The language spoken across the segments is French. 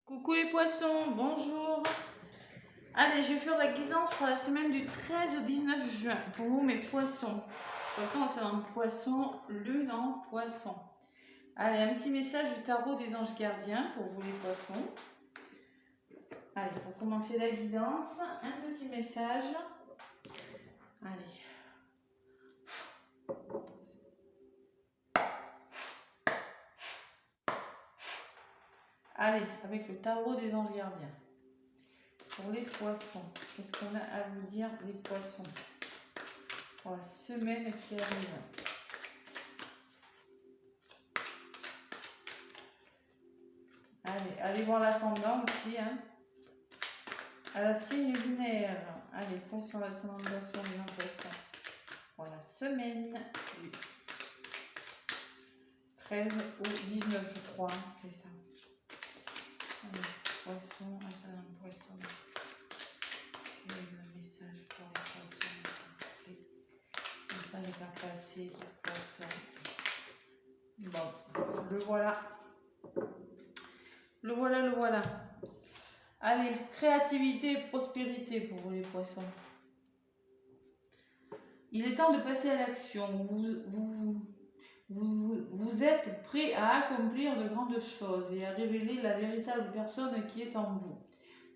Coucou les poissons, bonjour. Allez, je vais faire la guidance pour la semaine du 13 au 19 juin pour vous mes poissons. Poisson, c'est un poisson, lune en poisson. Allez, un petit message du tarot des anges gardiens pour vous les poissons. Allez, pour commencer la guidance, un petit message. Allez. Allez, avec le tarot des anges gardiens. Pour les poissons, qu'est-ce qu'on a à vous dire les poissons pour la semaine qui arrive? Allez voir l'ascendant aussi, hein. À la signe lunaire. Allez, poisson, l'ascendant, poisson, les poisson. Pour la semaine du 13 au 19, je crois, c'est ça. Allez, poisson, ascendant, poisson. Et le message pour les poissons. Le message est à passer pour poisson. Bon, le voilà. Le voilà. Allez, créativité et prospérité pour vous les poissons. Il est temps de passer à l'action. Vous êtes prêt à accomplir de grandes choses et à révéler la véritable personne qui est en vous.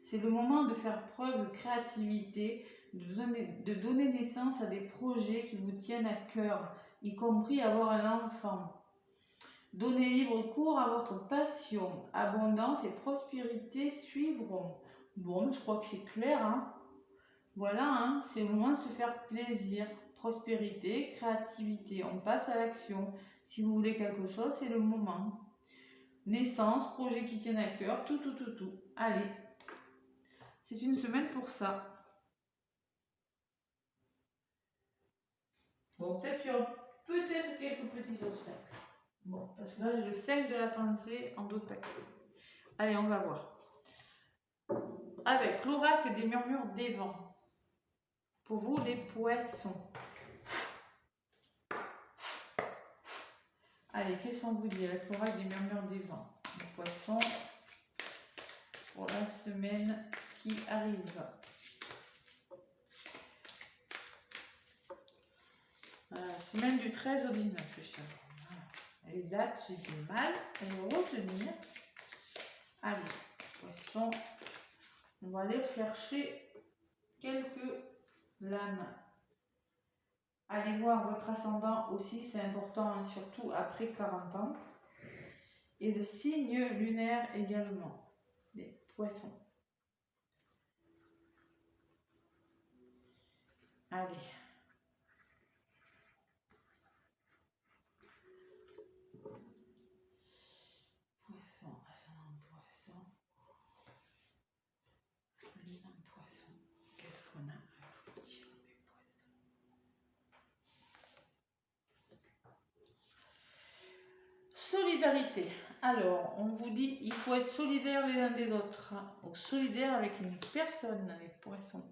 C'est le moment de faire preuve de créativité, de donner naissance à des projets qui vous tiennent à cœur, y compris avoir un enfant. Donnez libre cours à votre passion. Abondance et prospérité suivront. Bon, je crois que c'est clair, hein. Voilà, hein, c'est le moment de se faire plaisir. Prospérité, créativité, on passe à l'action. Si vous voulez quelque chose, c'est le moment. Naissance, projet qui tiennent à cœur, tout. Allez, c'est une semaine pour ça. Bon, peut-être qu'il y aura quelques petits obstacles. Bon, parce que là, j'ai le 5 de la pensée en d'autres paquets. Allez, on va voir. Avec l'oracle des murmures des vents. Pour vous, les poissons. Allez, qu'est-ce qu'on vous dit avec l'oracle des murmures des vents? Les poissons, pour la semaine qui arrive. Semaine du 13 au 19, je sais. Voilà. Les dates, j'ai du mal à les retenir. Allez, poissons, on va aller chercher quelques lames. Allez voir votre ascendant aussi, c'est important, hein, surtout après 40 ans. Et le signe lunaire également, les poissons. Allez. Poisson, ascendant poisson. Lunaire poisson. Qu'est-ce qu'on a à vous dire des poissons? Solidarité. Alors, on vous dit, il faut être solidaire les uns des autres. Donc, solidaire avec une personne, les poissons.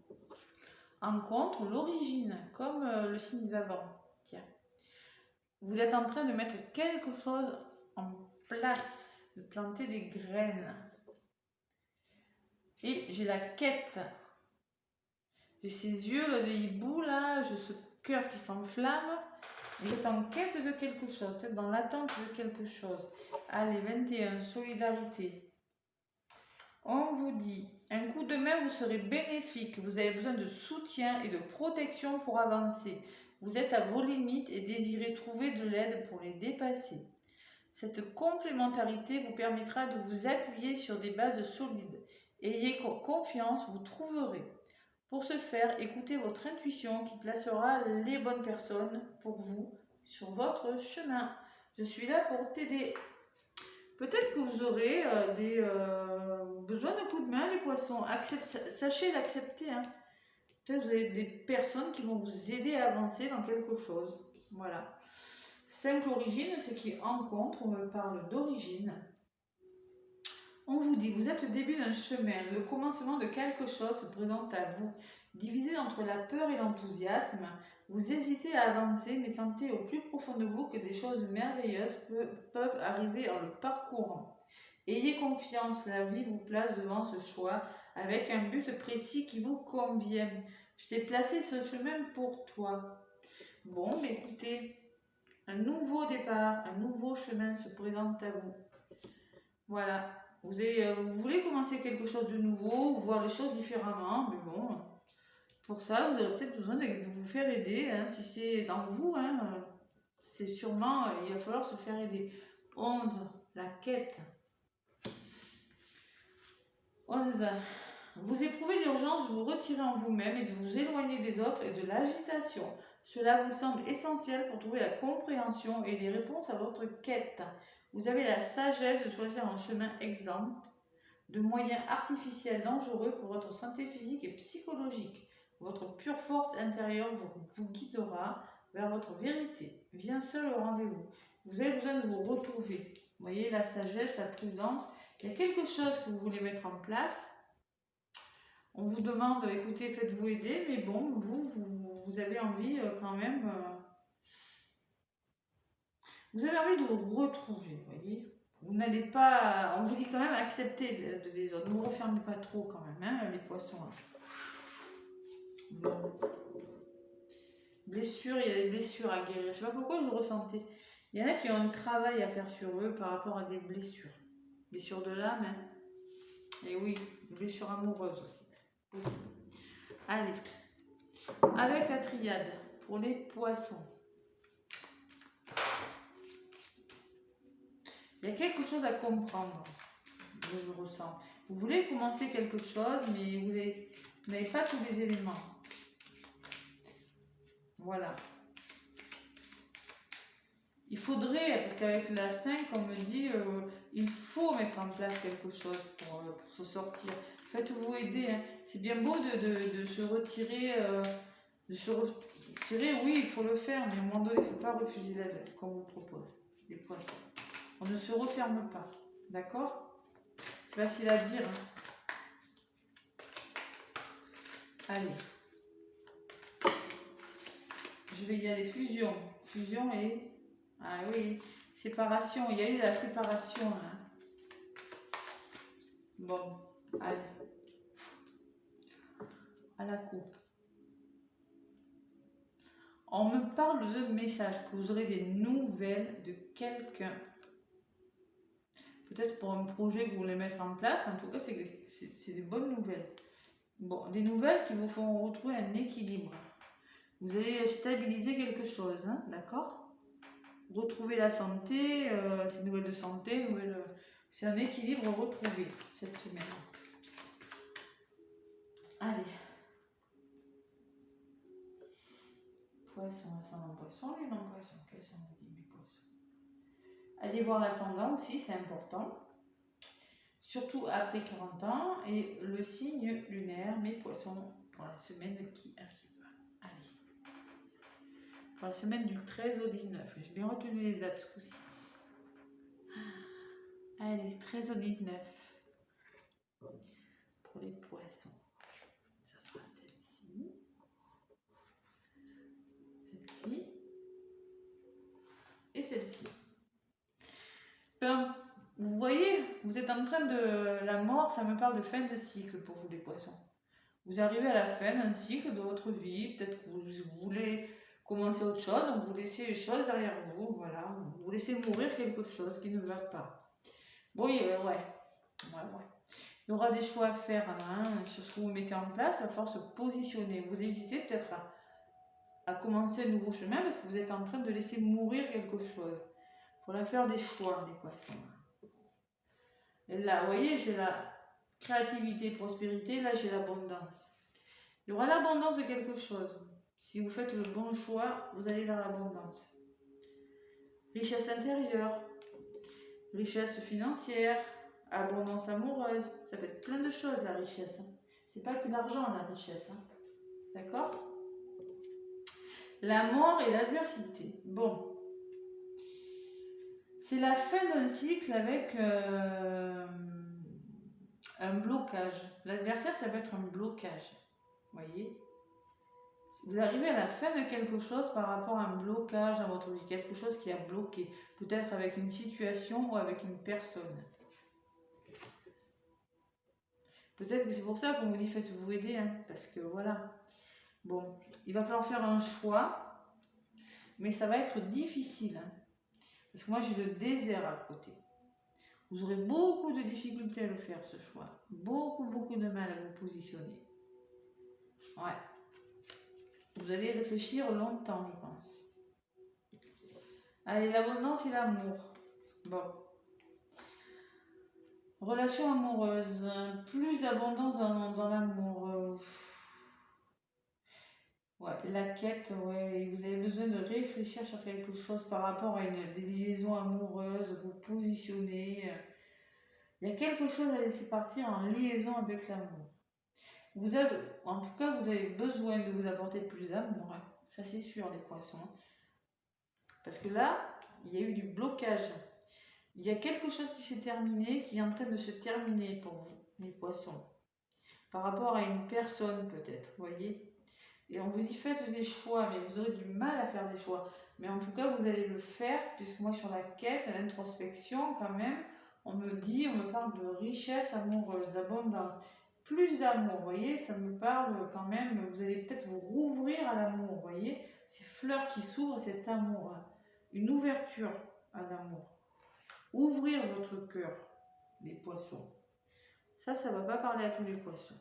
En contre, l'origine, comme le signe d'avant. Tiens. Vous êtes en train de mettre quelque chose en place, de planter des graines. Et j'ai la quête. J'ai ces yeux là, de hibou, là, j'ai ce cœur qui s'enflamme. Vous êtes en quête de quelque chose, peut-être dans l'attente de quelque chose. Allez, 21, solidarité. On vous dit, un coup de main vous serez bénéfique. Vous avez besoin de soutien et de protection pour avancer. Vous êtes à vos limites et désirez trouver de l'aide pour les dépasser. Cette complémentarité vous permettra de vous appuyer sur des bases solides. Ayez confiance, vous trouverez. Pour ce faire, écoutez votre intuition qui placera les bonnes personnes pour vous sur votre chemin. Je suis là pour t'aider. Peut-être que vous aurez besoin d'un coup de main, les poissons. Sachez l'accepter. Hein. Peut-être que vous avez des personnes qui vont vous aider à avancer dans quelque chose. Voilà. 5 origines, ce qui en contre, on me parle d'origine. On vous dit, vous êtes au début d'un chemin, le commencement de quelque chose se présente à vous. Divisé entre la peur et l'enthousiasme, vous hésitez à avancer, mais sentez au plus profond de vous que des choses merveilleuses peuvent arriver en le parcourant. Ayez confiance, la vie vous place devant ce choix avec un but précis qui vous convient. Je t'ai placé ce chemin pour toi. Bon, mais écoutez, un nouveau départ, un nouveau chemin se présente à vous. Voilà. Vous voulez commencer quelque chose de nouveau, voir les choses différemment, mais bon, pour ça, vous aurez peut-être besoin de vous faire aider. Hein, si c'est dans vous, hein, c'est sûrement, il va falloir se faire aider. 11, la quête. 11. Vous éprouvez l'urgence de vous retirer en vous-même et de vous éloigner des autres et de l'agitation. Cela vous semble essentiel pour trouver la compréhension et les réponses à votre quête. Vous avez la sagesse de choisir un chemin exempt de moyens artificiels dangereux pour votre santé physique et psychologique. Votre pure force intérieure vous guidera vers votre vérité. Viens seul au rendez-vous. Vous avez besoin de vous retrouver. Vous voyez, la sagesse, la prudence. Il y a quelque chose que vous voulez mettre en place. On vous demande, écoutez, faites-vous aider, mais bon, vous avez envie quand même... vous avez envie de vous retrouver, vous voyez. Vous n'allez pas... On vous dit quand même accepter des autres. Ne vous refermez pas trop quand même, hein, les poissons. Hein. Bon. Blessures, il y a des blessures à guérir. Je ne sais pas pourquoi je ressentais. Il y en a qui ont un travail à faire sur eux par rapport à des blessures. Blessures de l'âme, hein. Et oui, blessures amoureuses aussi. Allez. Avec la triade, pour les poissons. Il y a quelque chose à comprendre, je ressens. Vous voulez commencer quelque chose, mais vous n'avez pas tous les éléments. Voilà. Il faudrait, parce qu'avec la 5, on me dit, il faut mettre en place quelque chose pour se sortir. Faites-vous aider. Hein. C'est bien beau de se retirer. Oui, il faut le faire, mais à un moment donné, il ne faut pas refuser l'aide qu'on vous propose, les poissons. On ne se referme pas, d'accord? C'est facile à dire. Hein. Allez. Je vais y aller. Fusion. Fusion et... Ah oui, séparation. Il y a eu la séparation. Hein. Bon, allez. À la coupe. On me parle de messages, que vous aurez des nouvelles de quelqu'un. Peut-être pour un projet que vous voulez mettre en place. En tout cas, c'est des bonnes nouvelles. Bon, des nouvelles qui vous font retrouver un équilibre. Vous allez stabiliser quelque chose, hein, d'accord? Retrouver la santé, c'est nouvelles de santé, c'est un équilibre retrouvé cette semaine. Allez. Poisson, ascendant poisson, lune en poisson. Quel symbole du poisson? Allez voir l'ascendant aussi, c'est important. Surtout après 40 ans. Et le signe lunaire, mes poissons, pour la semaine qui arrive. Allez. Pour la semaine du 13 au 19. J'ai bien retenu les dates ce coup-ci. Allez, 13 au 19. Pour les poissons. Ça sera celle-ci. Celle-ci. Et celle-ci. Ben, vous voyez, vous êtes en train de... La mort, ça me parle de fin de cycle pour vous les poissons. Vous arrivez à la fin d'un cycle de votre vie. Peut-être que vous voulez commencer autre chose. Donc vous laissez les choses derrière vous. Voilà. Vous laissez mourir quelque chose qui ne va pas. Bon, ouais. Il y aura des choix à faire hein, sur ce que vous mettez en place. Il va falloir se positionner. Vous hésitez peut-être à commencer un nouveau chemin parce que vous êtes en train de laisser mourir quelque chose. Il faudra faire des choix, des poissons. Et là, vous voyez, j'ai la créativité, prospérité. Là, j'ai l'abondance. Il y aura l'abondance de quelque chose. Si vous faites le bon choix, vous allez vers l'abondance. Richesse intérieure, richesse financière, abondance amoureuse. Ça peut être plein de choses, la richesse. Hein. C'est pas que l'argent, la richesse. Hein. D'accord? La mort et l'adversité. Bon. C'est la fin d'un cycle avec un blocage. L'adversaire, ça peut être un blocage. Vous voyez? Vous arrivez à la fin de quelque chose par rapport à un blocage dans votre vie. Quelque chose qui a bloqué. Peut-être avec une situation ou avec une personne. Peut-être que c'est pour ça qu'on vous dit faites-vous aider, hein, parce que voilà. Bon, il va falloir faire un choix, mais ça va être difficile, hein, parce que moi j'ai le désert à côté. Vous aurez beaucoup de difficultés à le faire, ce choix. Beaucoup de mal à vous positionner. Ouais. Vous allez réfléchir longtemps, je pense. Allez, l'abondance et l'amour. Bon. Relation amoureuse. Plus d'abondance dans l'amour. Ouais, la quête, ouais. Vous avez besoin de réfléchir sur quelque chose par rapport à des liaisons amoureuses, vous positionnez. Il y a quelque chose à laisser partir en liaison avec l'amour. En tout cas, vous avez besoin de vous apporter plus d'amour. Hein. Ça, c'est sûr, les poissons. Parce que là, il y a eu du blocage. Il y a quelque chose qui s'est terminé, qui est en train de se terminer pour vous, les poissons. Par rapport à une personne, peut-être, vous voyez. Et on vous dit, faites des choix, mais vous aurez du mal à faire des choix. Mais en tout cas, vous allez le faire, puisque moi, sur la quête, l'introspection, quand même, on me parle de richesse amoureuse, d'abondance. Plus d'amour, vous voyez, ça me parle quand même, vous allez peut-être vous rouvrir à l'amour, vous voyez. Ces fleurs qui s'ouvrent, cet amour-là. Une ouverture à l'amour. Ouvrir votre cœur, les poissons. Ça ne va pas parler à tous les poissons.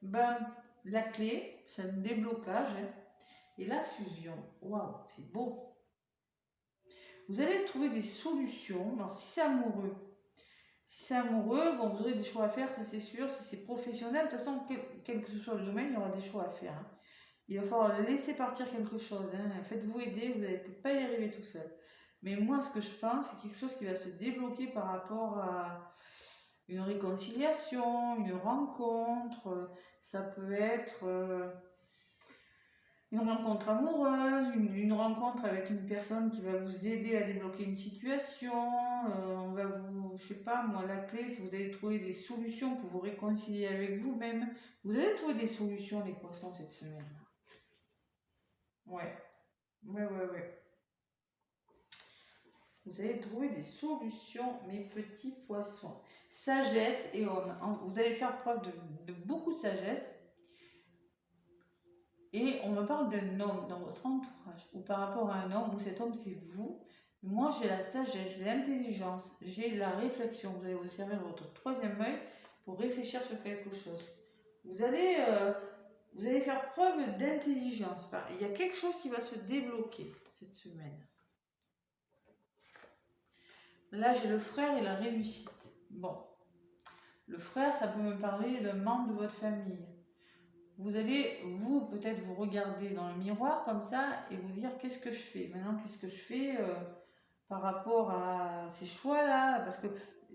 Ben, la clé, c'est le déblocage hein, et la fusion. Waouh, c'est beau. Vous allez trouver des solutions. Alors, si c'est amoureux, bon, vous aurez des choix à faire, ça c'est sûr. Si c'est professionnel, de toute façon, quel que ce soit le domaine, il y aura des choix à faire. Hein. Il va falloir laisser partir quelque chose. Hein. Faites-vous aider, vous n'allez peut-être pas y arriver tout seul. Mais moi, ce que je pense, c'est quelque chose qui va se débloquer par rapport à une réconciliation, une rencontre. Ça peut être une rencontre amoureuse, une rencontre avec une personne qui va vous aider à débloquer une situation. On va vous, je sais pas, moi, la clé, si vous allez trouver des solutions pour vous réconcilier avec vous-même. Vous allez trouver des solutions, les poissons, cette semaine. Ouais. Vous allez trouver des solutions, mes petits poissons. Sagesse et homme. Vous allez faire preuve de beaucoup de sagesse. Et on me parle d'un homme dans votre entourage, ou par rapport à un homme, ou cet homme c'est vous. Moi j'ai la sagesse, j'ai l'intelligence, j'ai la réflexion. Vous allez vous servir de votre troisième œil pour réfléchir sur quelque chose. Vous allez faire preuve d'intelligence. Il y a quelque chose qui va se débloquer cette semaine. Là, j'ai le frère et la réussite. Bon, le frère, ça peut me parler d'un membre de votre famille. Vous allez, vous, peut-être vous regarder dans le miroir comme ça et vous dire qu'est-ce que je fais maintenant, qu'est-ce que je fais par rapport à ces choix-là. Parce que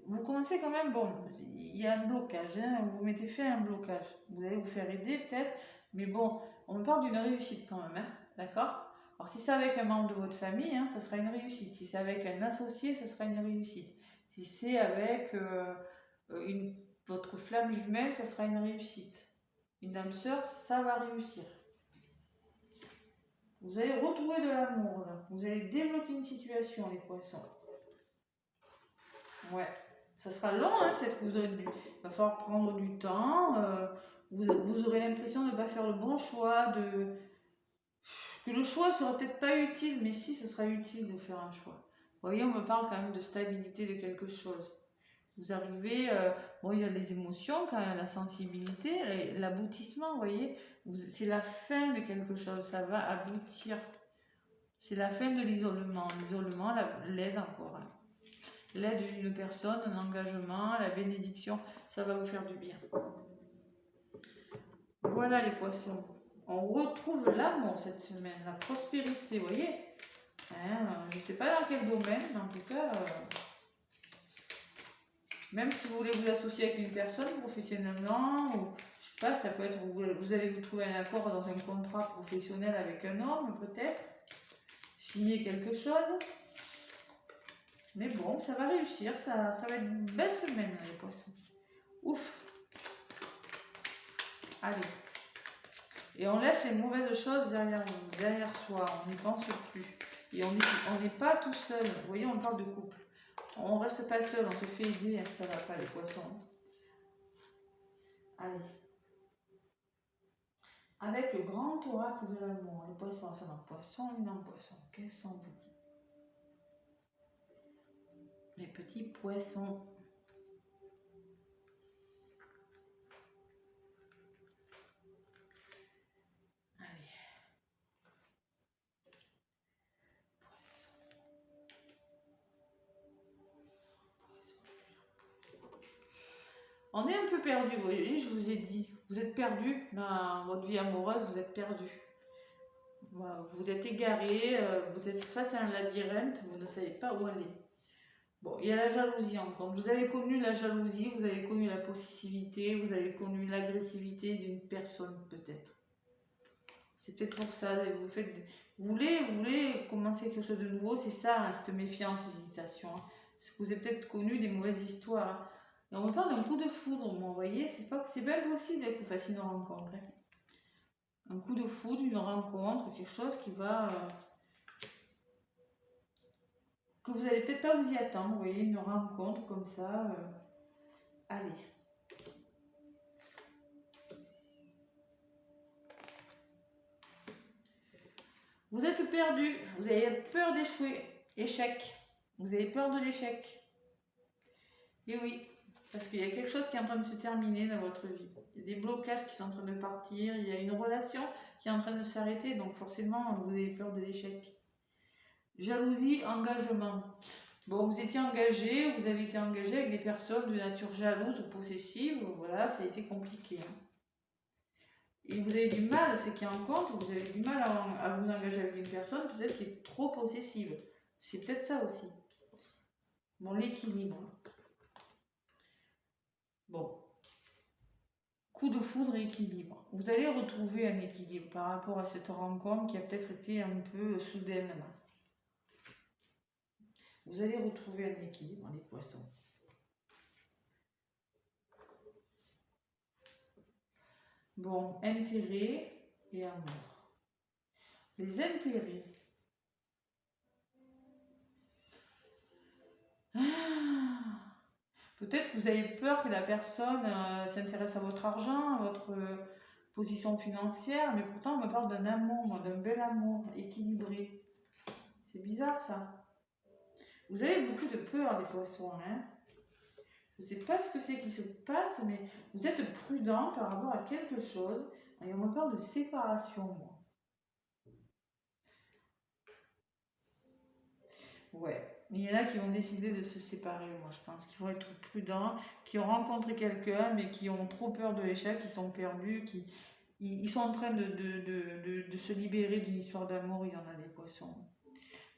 vous commencez quand même, bon, il y a un blocage, hein, vous mettez fait un blocage. Vous allez vous faire aider peut-être, mais bon, on me parle d'une réussite quand même, hein, d'accord? Alors si c'est avec un membre de votre famille, hein, ça sera une réussite. Si c'est avec un associé, ça sera une réussite. Si c'est avec votre flamme jumelle, ça sera une réussite. Une âme sœur, ça va réussir. Vous allez retrouver de l'amour là. Vous allez débloquer une situation, les poissons. Ouais. Ça sera long, hein, peut-être que il va falloir prendre du temps. Vous aurez l'impression de ne pas faire le bon choix, que le choix sera peut-être pas utile, mais si, ça sera utile de faire un choix. Vous voyez, on me parle quand même de stabilité de quelque chose. Vous arrivez, bon, il y a les émotions, quand même, la sensibilité, l'aboutissement, vous voyez, c'est la fin de quelque chose, ça va aboutir. C'est la fin de l'isolement. L'isolement, l'aide encore. Hein. L'aide d'une personne, un engagement, la bénédiction, ça va vous faire du bien. Voilà les poissons. On retrouve l'amour cette semaine, la prospérité, vous voyez. Hein, je ne sais pas dans quel domaine, mais en tout cas... Même si vous voulez vous associer avec une personne professionnellement, ou je sais pas, ça peut être, vous allez vous trouver un accord dans un contrat professionnel avec un homme, peut-être, signer quelque chose. Mais bon, ça va réussir, ça va être une belle semaine, les poissons. Ouf! Allez. Et on laisse les mauvaises choses derrière soi, on n'y pense plus. Et on n'est pas tout seul. Vous voyez, on parle de couple. On reste pas seul, on se fait aider, ça va pas les poissons. Allez. Avec le grand oracle de l'amour, les poissons, ça dans poisson, une en poisson. Qu'est-ce qu'on vous dit? Les petits poissons. Allez. Poisson. On est un peu perdu, vous voyez, je vous ai dit. Vous êtes perdu dans votre vie amoureuse, vous êtes perdu. Voilà, vous êtes égaré, vous êtes face à un labyrinthe, vous ne savez pas où aller. Bon, il y a la jalousie encore. Vous avez connu la jalousie, vous avez connu la possessivité, vous avez connu l'agressivité d'une personne peut-être. C'est peut-être pour ça, vous voulez commencer quelque chose de nouveau, c'est ça, hein, cette méfiance, hésitation. Hein. Parce que vous avez peut-être connu des mauvaises histoires. Hein. Et on me parle d'un coup de foudre, vous voyez, c'est bien possible que vous fassiez une rencontre. Hein. Un coup de foudre, une rencontre, quelque chose qui va... que vous n'allez peut-être pas vous y attendre, vous voyez, une rencontre comme ça. Allez. Vous êtes perdu, vous avez peur d'échouer, échec. Vous avez peur de l'échec. Et oui, parce qu'il y a quelque chose qui est en train de se terminer dans votre vie. Il y a des blocages qui sont en train de partir, il y a une relation qui est en train de s'arrêter, donc forcément, vous avez peur de l'échec. Jalousie, engagement. Bon, vous étiez engagé, vous avez été engagé avec des personnes de nature jalouse ou possessive, voilà, ça a été compliqué. Hein. Et vous avez du mal, c'est qu'il y a un compte, vous avez du mal à vous engager avec une personne, peut-être qui est trop possessive. C'est peut-être ça aussi. Bon, l'équilibre. Bon. Coup de foudre et équilibre. Vous allez retrouver un équilibre par rapport à cette rencontre qui a peut-être été un peu soudaine. Vous allez retrouver un équilibre, les poissons. Bon, intérêt et amour. Les intérêts. Peut-être que vous avez peur que la personne s'intéresse à votre argent, à votre position financière, mais pourtant on me parle d'un amour, d'un bel amour équilibré. C'est bizarre ça. Vous avez beaucoup de peur, les poissons, hein. Je ne sais pas ce que c'est qui se passe, mais vous êtes prudent par rapport à quelque chose. Et on me parle de séparation, moi. Ouais. Il y en a qui vont décider de se séparer, moi, je pense. Qui vont être prudents, qui ont rencontré quelqu'un, mais qui ont trop peur de l'échec, qui sont perdus, ils sont en train de se libérer d'une histoire d'amour. Il y en a des poissons.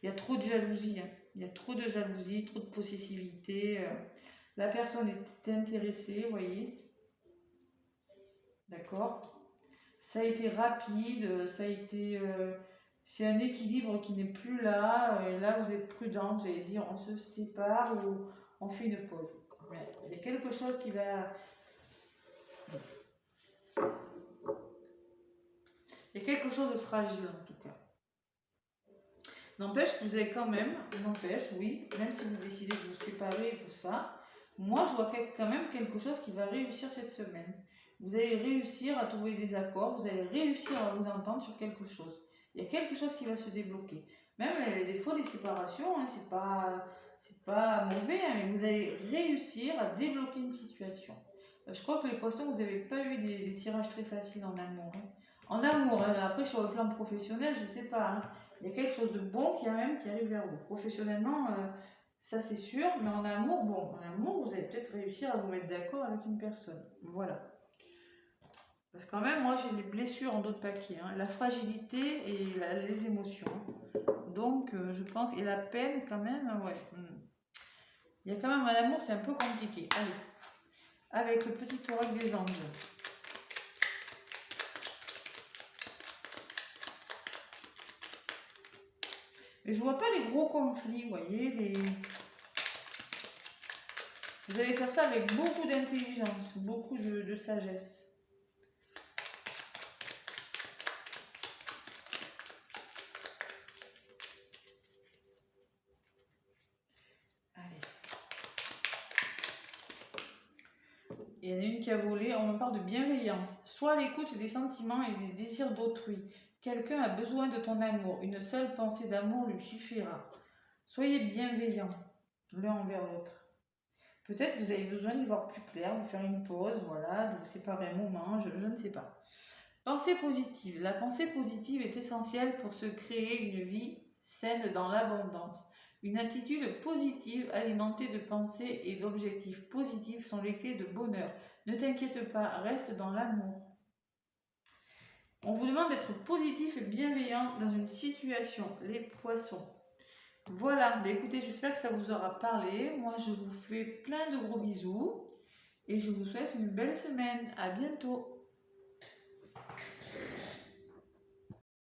Il y a trop de jalousie. Hein. Il y a trop de jalousie, trop de possessivité. La personne est intéressée, vous voyez. D'accord? Ça a été rapide, ça a été... c'est un équilibre qui n'est plus là. Et là, vous êtes prudent, vous allez dire on se sépare ou on fait une pause. Mais il y a quelque chose qui va... Il y a quelque chose de fragile en tout cas. N'empêche que vous avez quand même, oui, même si vous décidez de vous séparer et tout ça, moi je vois quand même quelque chose qui va réussir cette semaine. Vous allez réussir à trouver des accords, vous allez réussir à vous entendre sur quelque chose. Il y a quelque chose qui va se débloquer. Même des fois les séparations, hein, c'est pas mauvais, hein, mais vous allez réussir à débloquer une situation. Je crois que les poissons, vous n'avez pas eu des tirages très faciles en amour. Hein. En amour, hein, après sur le plan professionnel, je ne sais pas. Hein. Il y a quelque chose de bon qui arrive vers vous. Professionnellement, ça c'est sûr, mais en amour, bon, en amour, vous allez peut-être réussir à vous mettre d'accord avec une personne. Voilà. Parce que quand même, moi j'ai des blessures en d'autres paquets, hein. La fragilité et les émotions. Donc je pense, et la peine quand même, ouais. Il y a quand même un amour, c'est un peu compliqué. Allez, avec le petit oracle des anges. Et je vois pas les gros conflits, vous voyez, vous allez faire ça avec beaucoup d'intelligence, beaucoup de sagesse. Allez. Il y en a une qui a volé, on me parle de bienveillance. Sois à l'écoute des sentiments et des désirs d'autrui. Quelqu'un a besoin de ton amour. Une seule pensée d'amour lui suffira. Soyez bienveillants l'un envers l'autre. Peut-être que vous avez besoin d'y voir plus clair, de faire une pause, voilà, de vous séparer un moment, je ne sais pas. Pensée positive. La pensée positive est essentielle pour se créer une vie saine dans l'abondance. Une attitude positive alimentée de pensées et d'objectifs positifs sont les clés de bonheur. Ne t'inquiète pas, reste dans l'amour. On vous demande d'être positif et bienveillant dans une situation, les poissons. Voilà, écoutez, j'espère que ça vous aura parlé. Moi, je vous fais plein de gros bisous et je vous souhaite une belle semaine. À bientôt.